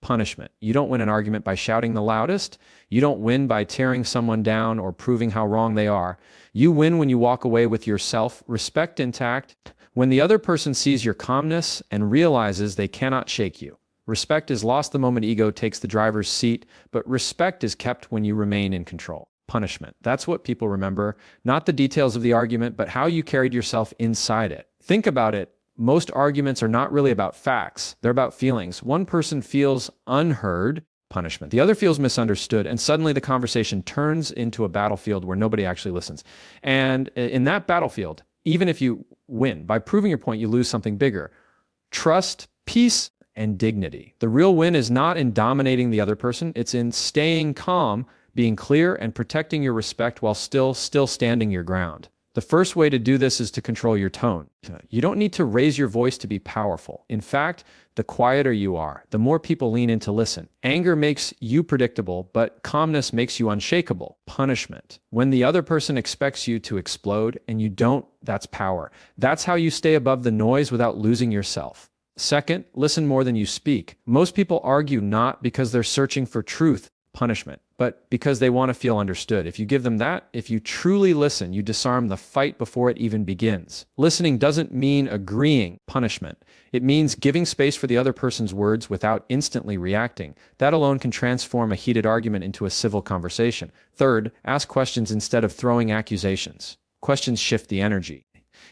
punishment. You don't win an argument by shouting the loudest. You don't win by tearing someone down or proving how wrong they are. You win when you walk away with your self-respect intact, when the other person sees your calmness and realizes they cannot shake you. Respect is lost the moment ego takes the driver's seat, but respect is kept when you remain in control. Punishment. That's what people remember, not the details of the argument, but how you carried yourself inside it. Think about it. Most arguments are not really about facts. They're about feelings. One person feels unheard, punishment. The other feels misunderstood, and suddenly the conversation turns into a battlefield where nobody actually listens. And in that battlefield, even if you win, by proving your point, you lose something bigger. Trust, peace, and dignity. The real win is not in dominating the other person. It's in staying calm, being clear, and protecting your respect while still standing your ground. The first way to do this is to control your tone. You don't need to raise your voice to be powerful. In fact, the quieter you are, the more people lean in to listen. Anger makes you predictable, but calmness makes you unshakable. Punishment. When the other person expects you to explode and you don't, that's power. That's how you stay above the noise without losing yourself. Second, listen more than you speak. Most people argue not because they're searching for truth, punishment, but because they want to feel understood. If you give them that, if you truly listen, you disarm the fight before it even begins. Listening doesn't mean agreeing, punishment. It means giving space for the other person's words without instantly reacting. That alone can transform a heated argument into a civil conversation. Third, ask questions instead of throwing accusations. Questions shift the energy.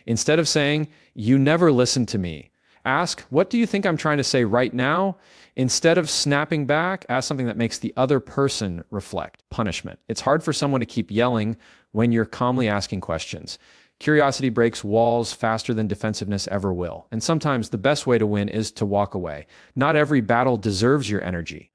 Instead of saying, "You never listened to me," ask, "What do you think I'm trying to say right now?" Instead of snapping back, ask something that makes the other person reflect. Punishment. It's hard for someone to keep yelling when you're calmly asking questions. Curiosity breaks walls faster than defensiveness ever will. And sometimes the best way to win is to walk away. Not every battle deserves your energy.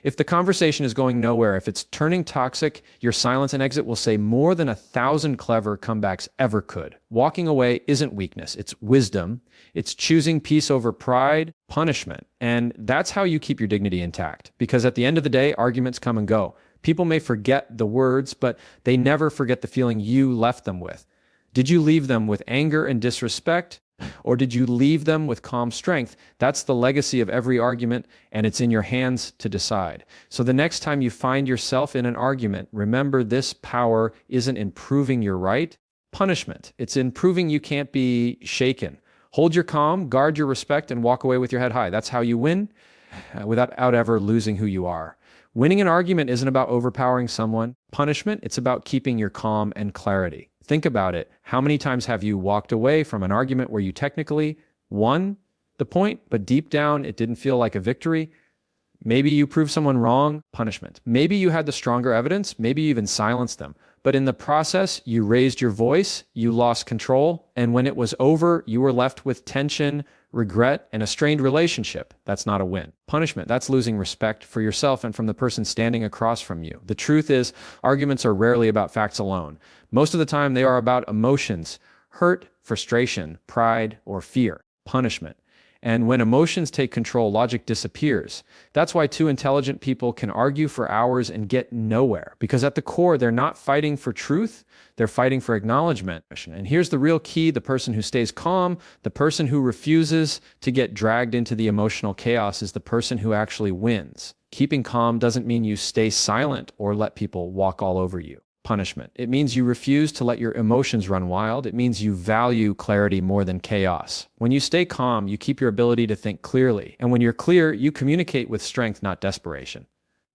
If the conversation is going nowhere, if it's turning toxic, your silence and exit will say more than 1,000 clever comebacks ever could. Walking away isn't weakness, it's wisdom. It's choosing peace over pride, punishment. And that's how you keep your dignity intact. Because at the end of the day, arguments come and go. People may forget the words, but they never forget the feeling you left them with. Did you leave them with anger and disrespect? Or did you leave them with calm strength? That's the legacy of every argument, and it's in your hands to decide. So the next time you find yourself in an argument, remember this power isn't in proving you're right, punishment. It's in proving you can't be shaken. Hold your calm, guard your respect, and walk away with your head high. That's how you win without ever losing who you are. Winning an argument isn't about overpowering someone. Punishment, it's about keeping your calm and clarity. Think about it. How many times have you walked away from an argument where you technically won the point, but deep down it didn't feel like a victory? Maybe you proved someone wrong, punishment. Maybe you had the stronger evidence, maybe you even silenced them. But in the process, you raised your voice, you lost control, and when it was over, you were left with tension, regret, and a strained relationship. That's not a win. Punishment, that's losing respect for yourself and from the person standing across from you. The truth is, arguments are rarely about facts alone. Most of the time, they are about emotions, hurt, frustration, pride, or fear. Punishment. And when emotions take control, logic disappears. That's why two intelligent people can argue for hours and get nowhere. Because at the core, they're not fighting for truth, they're fighting for acknowledgement. And here's the real key: the person who stays calm, the person who refuses to get dragged into the emotional chaos, is the person who actually wins. Keeping calm doesn't mean you stay silent or let people walk all over you. Punishment. It means you refuse to let your emotions run wild. It means you value clarity more than chaos. When you stay calm, you keep your ability to think clearly. And when you're clear, you communicate with strength, not desperation.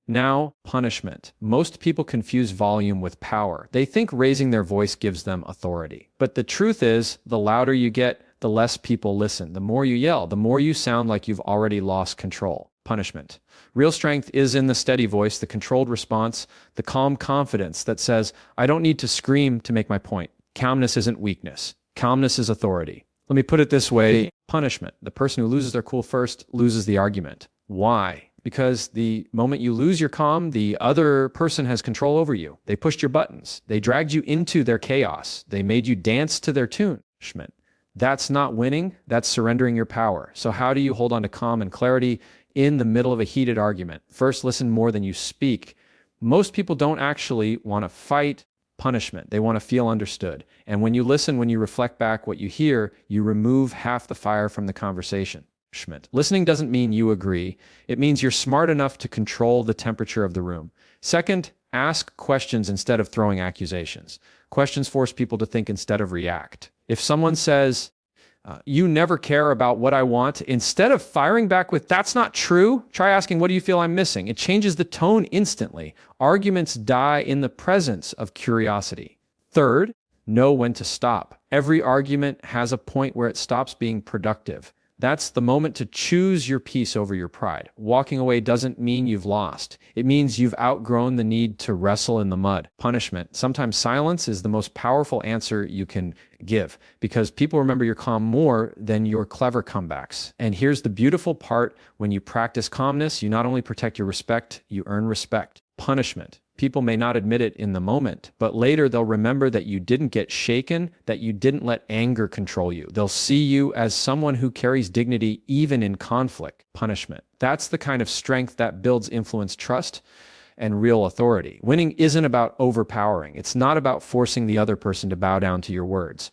Now, punishment. Most people confuse volume with power. They think raising their voice gives them authority. But the truth is, the louder you get, the less people listen. The more you yell, the more you sound like you've already lost control. Punishment. Real strength is in the steady voice, the controlled response, the calm confidence that says, "I don't need to scream to make my point." Calmness isn't weakness. Calmness is authority. Let me put it this way. Punishment. The person who loses their cool first loses the argument. Why? Because the moment you lose your calm, the other person has control over you. They pushed your buttons. They dragged you into their chaos. They made you dance to their tune. Punishment. That's not winning. That's surrendering your power. So how do you hold on to calm and clarity in the middle of a heated argument? First, listen more than you speak. Most people don't actually want to fight. Punishment. They want to feel understood. And when you listen, when you reflect back what you hear, you remove half the fire from the conversation. Listening doesn't mean you agree. It means you're smart enough to control the temperature of the room. Second, ask questions instead of throwing accusations. Questions force people to think instead of react. If someone says, you never care about what I want, instead of firing back with, that's not true, try asking, what do you feel I'm missing? It changes the tone instantly. Arguments die in the presence of curiosity. Third, know when to stop. Every argument has a point where it stops being productive. That's the moment to choose your peace over your pride. Walking away doesn't mean you've lost. It means you've outgrown the need to wrestle in the mud. Punishment. Sometimes silence is the most powerful answer you can give because people remember your calm more than your clever comebacks. And here's the beautiful part. When you practice calmness, you not only protect your respect, you earn respect. Punishment. People may not admit it in the moment, but later they'll remember that you didn't get shaken, that you didn't let anger control you. They'll see you as someone who carries dignity even in conflict. Punishment. That's the kind of strength that builds influence, trust, and real authority. Winning isn't about overpowering. It's not about forcing the other person to bow down to your words.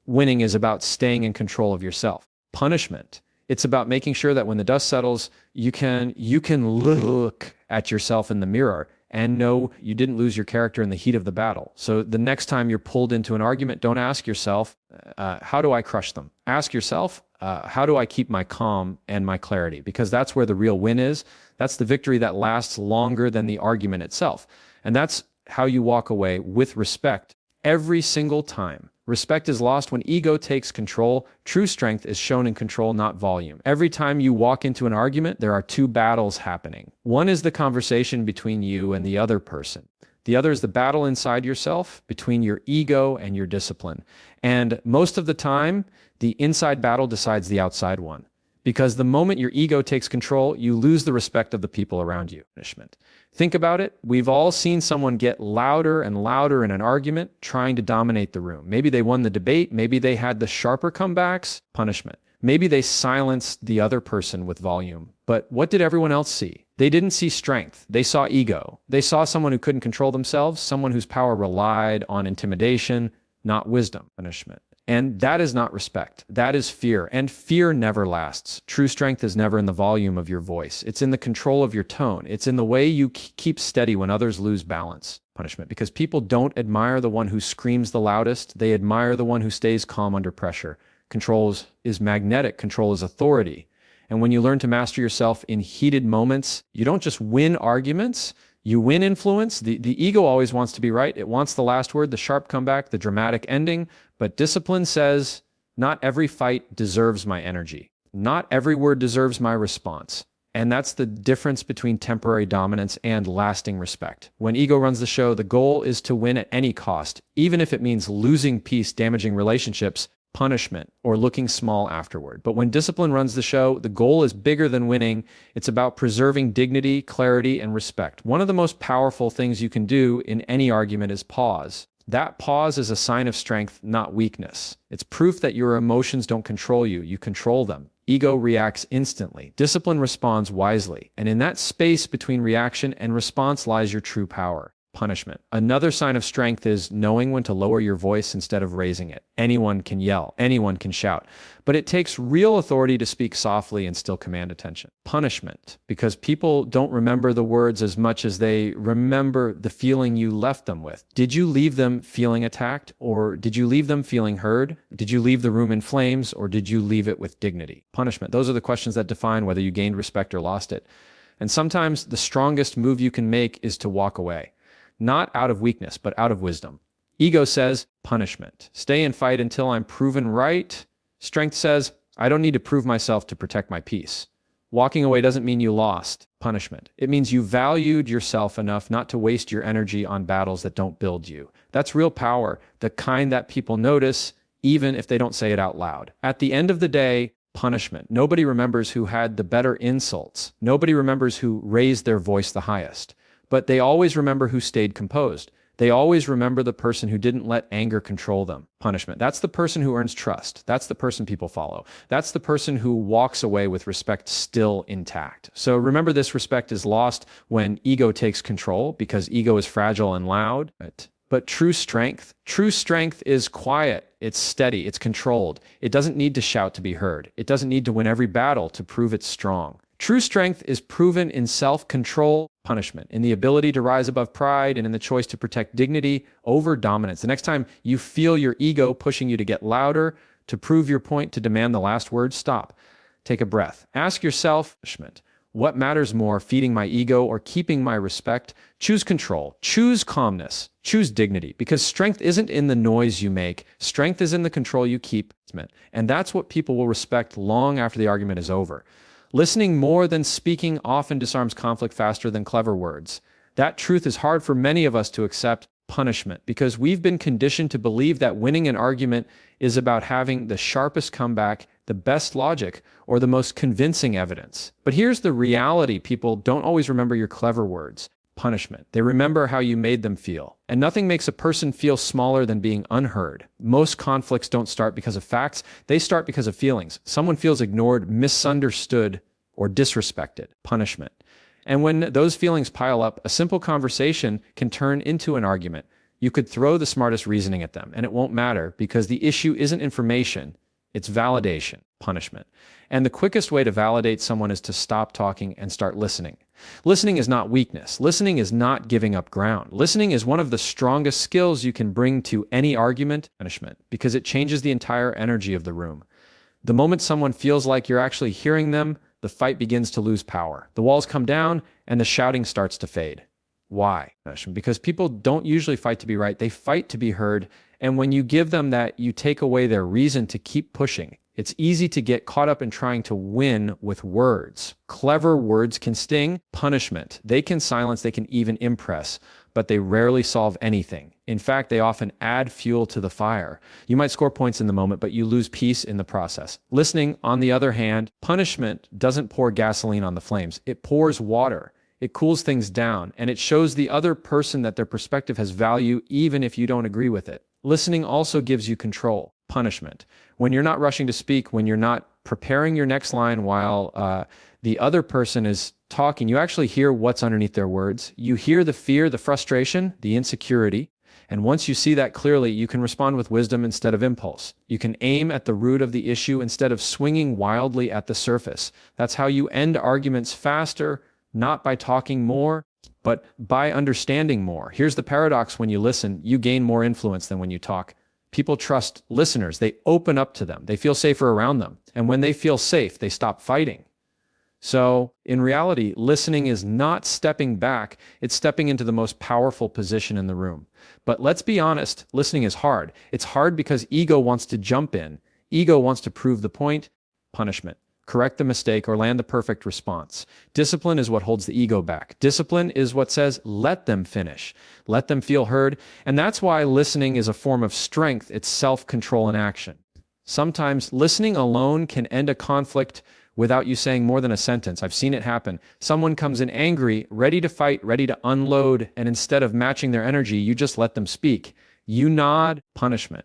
Winning is about staying in control of yourself. Punishment. It's about making sure that when the dust settles, you can look at yourself in the mirror and know you didn't lose your character in the heat of the battle. So the next time you're pulled into an argument, don't ask yourself, how do I crush them? Ask yourself, how do I keep my calm and my clarity? Because that's where the real win is. That's the victory that lasts longer than the argument itself. And that's how you walk away with respect every single time. Respect is lost when ego takes control. True strength is shown in control, not volume. Every time you walk into an argument, there are two battles happening. One is the conversation between you and the other person. The other is the battle inside yourself between your ego and your discipline. And most of the time, the inside battle decides the outside one. Because the moment your ego takes control, you lose the respect of the people around you. Punishment. Think about it. We've all seen someone get louder and louder in an argument, trying to dominate the room. Maybe they won the debate. Maybe they had the sharper comebacks. Punishment. Maybe they silenced the other person with volume. But what did everyone else see? They didn't see strength. They saw ego. They saw someone who couldn't control themselves, someone whose power relied on intimidation, not wisdom. Punishment. And that is not respect. That is fear. And fear never lasts. True strength is never in the volume of your voice. It's in the control of your tone. It's in the way you keep steady when others lose balance. Punishment. Because people don't admire the one who screams the loudest. They admire the one who stays calm under pressure. Control is magnetic. Control is authority. And when you learn to master yourself in heated moments, you don't just win arguments, you win influence. The ego always wants to be right. It wants the last word, the sharp comeback, the dramatic ending. But discipline says, not every fight deserves my energy. Not every word deserves my response. And that's the difference between temporary dominance and lasting respect. When ego runs the show, the goal is to win at any cost, even if it means losing peace, damaging relationships, punishment, or looking small afterward. But when discipline runs the show, the goal is bigger than winning. It's about preserving dignity, clarity, and respect. One of the most powerful things you can do in any argument is pause. That pause is a sign of strength, not weakness. It's proof that your emotions don't control you. You control them. Ego reacts instantly. Discipline responds wisely. And in that space between reaction and response lies your true power. Punishment. Another sign of strength is knowing when to lower your voice instead of raising it. Anyone can yell, anyone can shout, but it takes real authority to speak softly and still command attention. Punishment. Because people don't remember the words as much as they remember the feeling you left them with. Did you leave them feeling attacked, or did you leave them feeling heard? Did you leave the room in flames, or did you leave it with dignity? Punishment. Those are the questions that define whether you gained respect or lost it. And sometimes the strongest move you can make is to walk away. Not out of weakness, but out of wisdom. Ego says, punishment. Stay and fight until I'm proven right. Strength says, I don't need to prove myself to protect my peace. Walking away doesn't mean you lost. Punishment. It means you valued yourself enough not to waste your energy on battles that don't build you. That's real power, the kind that people notice, even if they don't say it out loud. At the end of the day, punishment. Nobody remembers who had the better insults. Nobody remembers who raised their voice the highest. But they always remember who stayed composed. They always remember the person who didn't let anger control them. Punishment. That's the person who earns trust. That's the person people follow. That's the person who walks away with respect still intact. So remember, this respect is lost when ego takes control, because ego is fragile and loud. But true strength is quiet. It's steady. It's controlled. It doesn't need to shout to be heard. It doesn't need to win every battle to prove it's strong. True strength is proven in self-control, punishment, in the ability to rise above pride, and in the choice to protect dignity over dominance. The next time you feel your ego pushing you to get louder, to prove your point, to demand the last word, stop. Take a breath. Ask yourself, what matters more, feeding my ego or keeping my respect? Choose control, choose calmness, choose dignity, because strength isn't in the noise you make. Strength is in the control you keep. And that's what people will respect long after the argument is over. Listening more than speaking often disarms conflict faster than clever words. That truth is hard for many of us to accept. Punishment, because we've been conditioned to believe that winning an argument is about having the sharpest comeback, the best logic, or the most convincing evidence. But here's the reality: people don't always remember your clever words. Punishment. They remember how you made them feel. And nothing makes a person feel smaller than being unheard. Most conflicts don't start because of facts. They start because of feelings. Someone feels ignored, misunderstood, or disrespected. Punishment. And when those feelings pile up, a simple conversation can turn into an argument. You could throw the smartest reasoning at them, and it won't matter, because the issue isn't information, it's validation. Punishment. And the quickest way to validate someone is to stop talking and start listening. Listening is not weakness. Listening is not giving up ground. Listening is one of the strongest skills you can bring to any argument. Punishment, because it changes the entire energy of the room. The moment someone feels like you're actually hearing them, the fight begins to lose power. The walls come down and the shouting starts to fade. Why? Because people don't usually fight to be right. They fight to be heard. And when you give them that, you take away their reason to keep pushing. It's easy to get caught up in trying to win with words. Clever words can sting. Punishment. They can silence, they can even impress, but they rarely solve anything. In fact, they often add fuel to the fire. You might score points in the moment, but you lose peace in the process. Listening, on the other hand, punishment doesn't pour gasoline on the flames. It pours water. It cools things down, and it shows the other person that their perspective has value even if you don't agree with it. Listening also gives you control. Punishment. When you're not rushing to speak, when you're not preparing your next line while the other person is talking, you actually hear what's underneath their words. You hear the fear, the frustration, the insecurity. And once you see that clearly, you can respond with wisdom instead of impulse. You can aim at the root of the issue instead of swinging wildly at the surface. That's how you end arguments faster, not by talking more, but by understanding more. Here's the paradox: when you listen, you gain more influence than when you talk. People trust listeners. They open up to them. They feel safer around them. And when they feel safe, they stop fighting. So in reality, listening is not stepping back. It's stepping into the most powerful position in the room. But let's be honest, listening is hard. It's hard because ego wants to jump in. Ego wants to prove the point. Punishment. Correct the mistake or land the perfect response. Discipline is what holds the ego back. Discipline is what says, let them finish. Let them feel heard. And that's why listening is a form of strength. It's self-control in action. Sometimes listening alone can end a conflict without you saying more than a sentence. I've seen it happen. Someone comes in angry, ready to fight, ready to unload, and instead of matching their energy, you just let them speak. You nod. Punishment.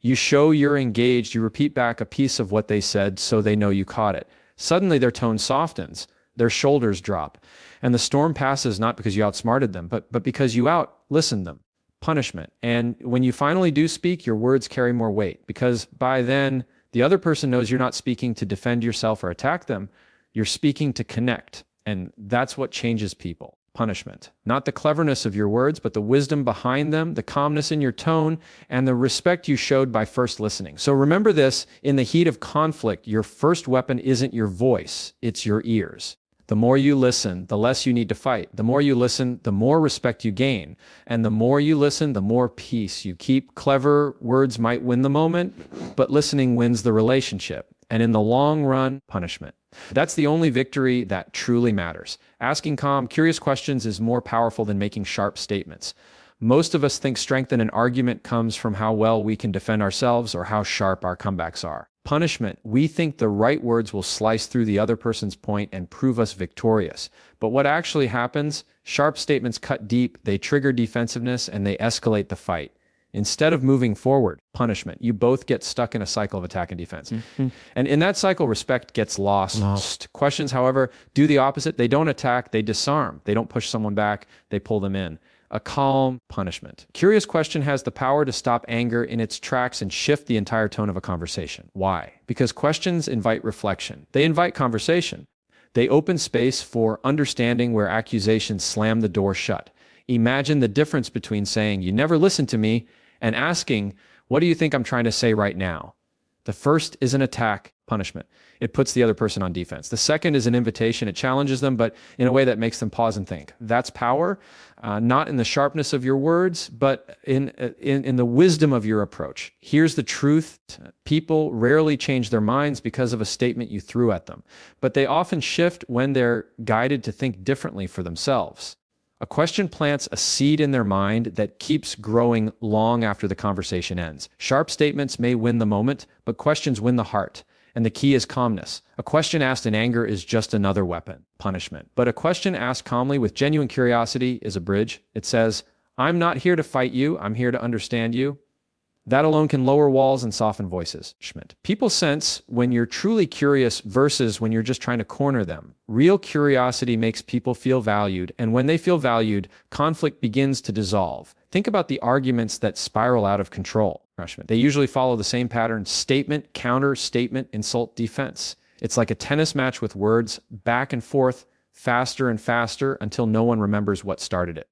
You show you're engaged. You repeat back a piece of what they said so they know you caught it. Suddenly their tone softens, their shoulders drop, and the storm passes not because you outsmarted them, but because you out-listened them. Punishment. And when you finally do speak, your words carry more weight, because by then the other person knows you're not speaking to defend yourself or attack them. You're speaking to connect, and that's what changes people. Punishment. Not the cleverness of your words, but the wisdom behind them, the calmness in your tone, and the respect you showed by first listening. So remember this: in the heat of conflict, your first weapon isn't your voice, it's your ears. The more you listen, the less you need to fight. The more you listen, the more respect you gain. And the more you listen, the more peace you keep. Clever words might win the moment, but listening wins the relationship. And in the long run, punishment. That's the only victory that truly matters. Asking calm, curious questions is more powerful than making sharp statements. Most of us think strength in an argument comes from how well we can defend ourselves or how sharp our comebacks are. Punishment, we think the right words will slice through the other person's point and prove us victorious. But what actually happens? Sharp statements cut deep, they trigger defensiveness, and they escalate the fight. Instead of moving forward, punishment, you both get stuck in a cycle of attack and defense. And in that cycle, respect gets lost. Questions, however, do the opposite. They don't attack, they disarm. They don't push someone back, they pull them in. a calm punishment. Curious question has the power to stop anger in its tracks and shift the entire tone of a conversation. Why? Because questions invite reflection. They invite conversation. They open space for understanding where accusations slam the door shut. Imagine the difference between saying, "You never listened to me," and asking, "What do you think I'm trying to say right now?" The first is an attack, punishment. It puts the other person on defense. The second is an invitation. It challenges them, but in a way that makes them pause and think. That's power, not in the sharpness of your words, but in the wisdom of your approach. Here's the truth. People rarely change their minds because of a statement you threw at them, but they often shift when they're guided to think differently for themselves. A question plants a seed in their mind that keeps growing long after the conversation ends. Sharp statements may win the moment, but questions win the heart. And the key is calmness. A question asked in anger is just another weapon, punishment. But a question asked calmly with genuine curiosity is a bridge. It says, "I'm not here to fight you. I'm here to understand you." That alone can lower walls and soften voices. People sense when you're truly curious versus when you're just trying to corner them. Real curiosity makes people feel valued, and when they feel valued, conflict begins to dissolve. Think about the arguments that spiral out of control. They usually follow the same pattern: statement, counter, statement, insult, defense. It's like a tennis match with words, back and forth, faster and faster until no one remembers what started it.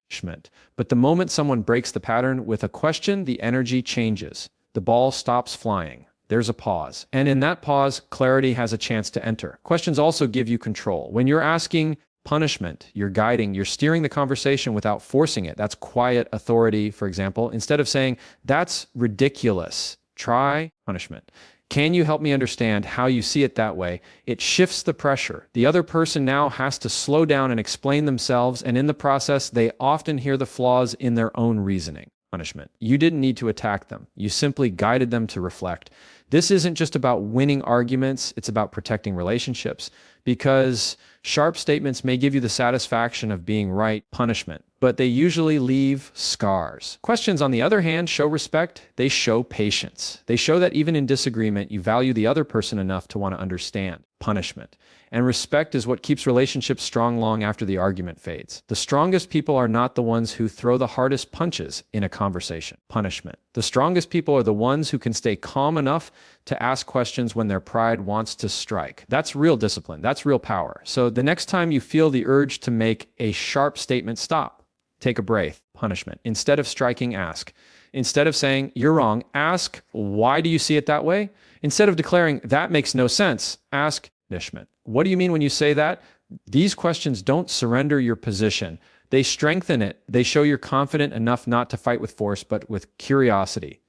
But the moment someone breaks the pattern with a question, the energy changes. The ball stops flying. There's a pause. And in that pause, clarity has a chance to enter. Questions also give you control. When you're asking punishment, you're guiding, you're steering the conversation without forcing it. That's quiet authority, for example. Instead of saying, "That's ridiculous," try punishment. "Can you help me understand how you see it that way?" It shifts the pressure. The other person now has to slow down and explain themselves, and in the process, they often hear the flaws in their own reasoning. Punishment. You didn't need to attack them. You simply guided them to reflect. This isn't just about winning arguments, it's about protecting relationships, because sharp statements may give you the satisfaction of being right, punishment, but they usually leave scars. Questions, on the other hand, show respect. They show patience. They show that even in disagreement, you value the other person enough to want to understand. Punishment. And respect is what keeps relationships strong long after the argument fades. The strongest people are not the ones who throw the hardest punches in a conversation. Punishment. The strongest people are the ones who can stay calm enough to ask questions when their pride wants to strike. That's real discipline. That's real power. So the next time you feel the urge to make a sharp statement, stop. Take a breath. Punishment. Instead of striking, ask. Instead of saying, "You're wrong," ask, "Why do you see it that way?" Instead of declaring, "That makes no sense," ask, punishment. What do you mean when you say that? These questions don't surrender your position. They strengthen it. They show you're confident enough not to fight with force, but with curiosity.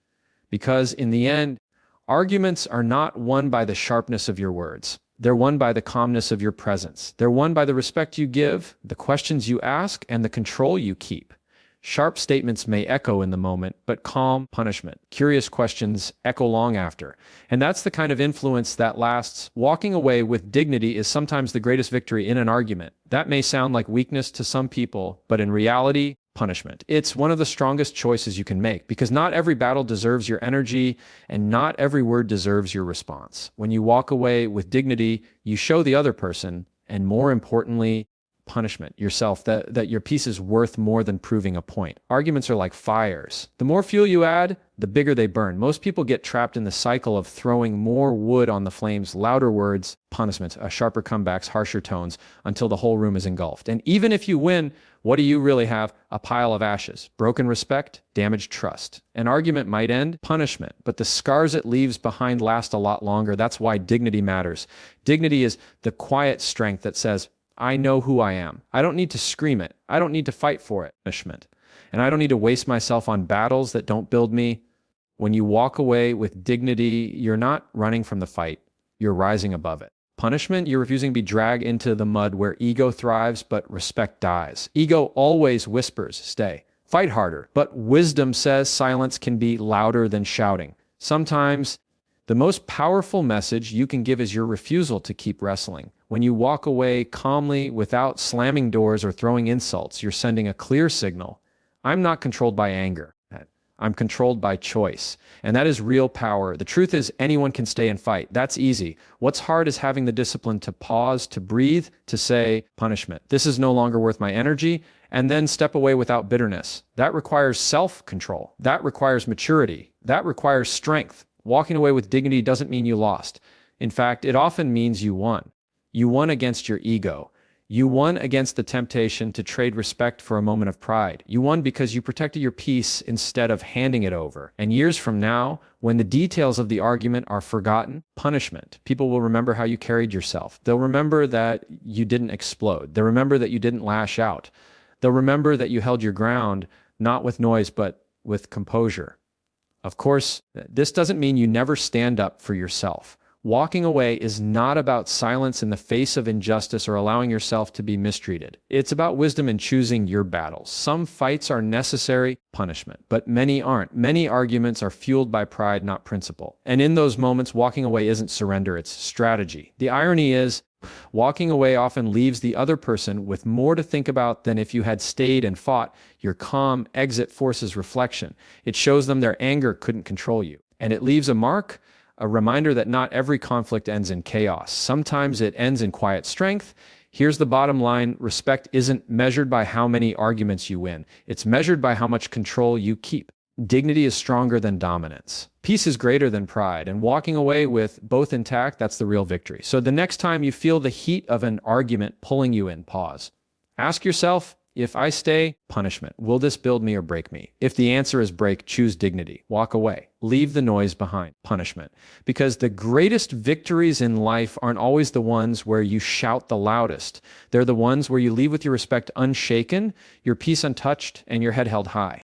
Because in the end, arguments are not won by the sharpness of your words. They're won by the calmness of your presence. They're won by the respect you give, the questions you ask, and the control you keep. Sharp statements may echo in the moment, but calm, punishment, curious questions echo long after. And that's the kind of influence that lasts. Walking away with dignity is sometimes the greatest victory in an argument. That may sound like weakness to some people, but in reality, punishment. It's one of the strongest choices you can make, because not every battle deserves your energy, and not every word deserves your response. When you walk away with dignity, you show the other person, and more importantly, punishment, yourself, that your piece is worth more than proving a point. Arguments are like fires. The more fuel you add, the bigger they burn. Most people get trapped in the cycle of throwing more wood on the flames, louder words, punishments, sharper comebacks, harsher tones, until the whole room is engulfed. And even if you win, what do you really have? A pile of ashes. Broken respect, damaged trust. An argument might end, punishment, but the scars it leaves behind last a lot longer. That's why dignity matters. Dignity is the quiet strength that says, "I know who I am. I don't need to scream it. I don't need to fight for it." Punishment. And I don't need to waste myself on battles that don't build me. When you walk away with dignity, you're not running from the fight. You're rising above it. Punishment, you're refusing to be dragged into the mud where ego thrives, but respect dies. Ego always whispers, "Stay. Fight harder." But wisdom says silence can be louder than shouting. Sometimes the most powerful message you can give is your refusal to keep wrestling. When you walk away calmly without slamming doors or throwing insults, you're sending a clear signal. I'm not controlled by anger. I'm controlled by choice. And that is real power. The truth is anyone can stay and fight. That's easy. What's hard is having the discipline to pause, to breathe, to say, punishment. This is no longer worth my energy, and then step away without bitterness. That requires self-control. That requires maturity. That requires strength. Walking away with dignity doesn't mean you lost. In fact, it often means you won. You won against your ego. You won against the temptation to trade respect for a moment of pride. You won because you protected your peace instead of handing it over. And years from now, when the details of the argument are forgotten, punishment, people will remember how you carried yourself. They'll remember that you didn't explode. They'll remember that you didn't lash out. They'll remember that you held your ground, not with noise, but with composure. Of course, this doesn't mean you never stand up for yourself. Walking away is not about silence in the face of injustice or allowing yourself to be mistreated. It's about wisdom in choosing your battles. Some fights are necessary, punishment, but many aren't. Many arguments are fueled by pride, not principle. And in those moments, walking away isn't surrender, it's strategy. The irony is, walking away often leaves the other person with more to think about than if you had stayed and fought. Your calm exit forces reflection. It shows them their anger couldn't control you. And it leaves a mark, a reminder that not every conflict ends in chaos. Sometimes it ends in quiet strength. Here's the bottom line. Respect isn't measured by how many arguments you win. It's measured by how much control you keep. Dignity is stronger than dominance. Peace is greater than pride. And walking away with both intact, that's the real victory. So the next time you feel the heat of an argument pulling you in, pause. Ask yourself, if I stay, punishment, will this build me or break me? If the answer is break, choose dignity. Walk away. Leave the noise behind. Punishment. Because the greatest victories in life aren't always the ones where you shout the loudest. They're the ones where you leave with your respect unshaken, your peace untouched, and your head held high.